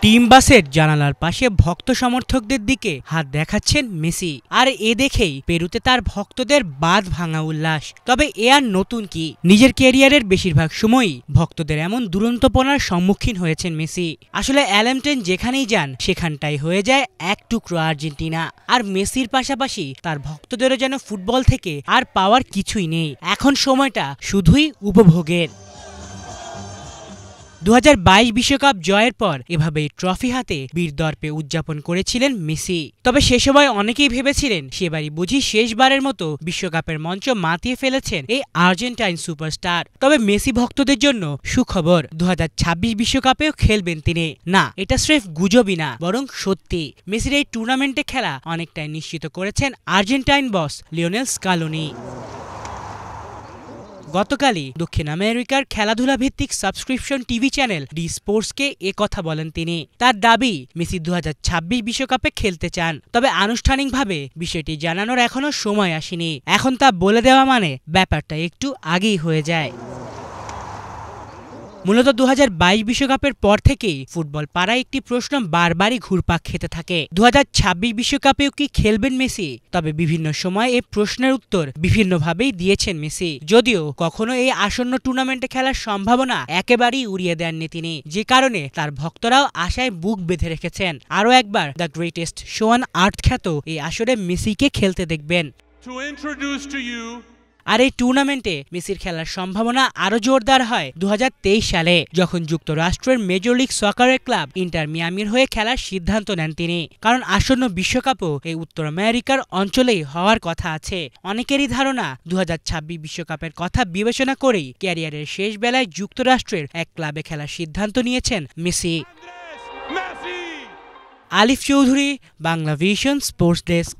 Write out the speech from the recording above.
Team বাসের জানালার পাশে ভক্ত সমর্থকদের দিকে হাত দেখাচ্ছেন মেসি। আর এ দেখেই পেরুতে তার ভক্তদের বাঁধ ভাঙা উল্লাস। তবে এ আর নতুন কি, নিজের ক্যারিয়ারের বেশিরভাগ সময়ই ভক্তদের এমন দুরন্তপনার সম্মুখীন হয়েছেন মেসি। আসলে অ্যালেমটেন যেখানেই যান সেখানটাই হয়ে যায় এক টুকরো আর্জেন্টিনা। আর মেসির পাশাপাশি তার ভক্তদেরও যেন ফুটবল থেকে আর পাওয়ার কিছুই নেই। এখন সময়টা শুধুই উপভোগের। 2022 বিশ্বকাপ জয়ের পর এভাবেই ট্রফি হাতে বীরদর্পে উদযাপন করেছিলেন মেসি। তবে সে সময় অনেকেই ভেবেছিলেন সেবারই বুঝি শেষবারের মতো বিশ্বকাপের মঞ্চ মাতিয়ে ফেলেছেন এই আর্জেন্টাইন সুপারস্টার। তবে মেসি ভক্তদের জন্য সুখবর, 2026 বিশ্বকাপেও খেলবেন তিনি। না, এটা স্রেফ গুজবই না, বরং সত্যি। মেসির এই টুর্নামেন্টে খেলা অনেকটাই নিশ্চিত করেছেন আর্জেন্টাইন বস লিওনেল স্কালোনি। গতকালই দক্ষিণ আমেরিকার খেলাধুলা ভিত্তিক সাবস্ক্রিপশন টিভি চ্যানেল ডি স্পোর্টসকে কথা বলেন তিনি। তার দাবি, মেসি 2026 বিশ্বকাপে খেলতে চান, তবে আনুষ্ঠানিকভাবে বিষয়টি জানানোর এখনো সময় আসেনি। এখন তা বলে দেওয়া মানে ব্যাপারটা একটু আগেই হয়ে যায়। মূলত 2022 বিশ্বকাপের পর থেকেই ফুটবল পাড়ায় একটি প্রশ্ন বারবারই ঘুরপাক খেতে থাকে, 2026 বিশ্বকাপেও কি খেলবেন মেসি? তবে বিভিন্ন সময় এই প্রশ্নের উত্তর বিভিন্নভাবেই দিয়েছেন মেসি। যদিও কখনো এই আসন্ন টুর্নামেন্টে খেলার সম্ভাবনা একেবারেই উড়িয়ে দেননি তিনি, যে কারণে তার ভক্তরাও আশায় বুক বেঁধে রেখেছেন আরও একবার the greatest show on earth খ্যাত এই আসরে মেসিকে খেলতে দেখবেন। আর এই টুর্নামেন্টে মেসির খেলার সম্ভাবনা আরও জোরদার হয় 2023 সালে, যখন যুক্তরাষ্ট্রের মেজর লিগ সকারের ক্লাব ইন্টার মিয়ামির হয়ে খেলার সিদ্ধান্ত নেন তিনি। কারণ আসন্ন বিশ্বকাপও এই উত্তর আমেরিকার অঞ্চলেই হওয়ার কথা আছে। অনেকেরই ধারণা 2026 বিশ্বকাপের কথা বিবেচনা করেই ক্যারিয়ারের শেষ বেলায় যুক্তরাষ্ট্রের এক ক্লাবে খেলার সিদ্ধান্ত নিয়েছেন মেসি। আলিফ Chowdhury, Bangla vision sports desk.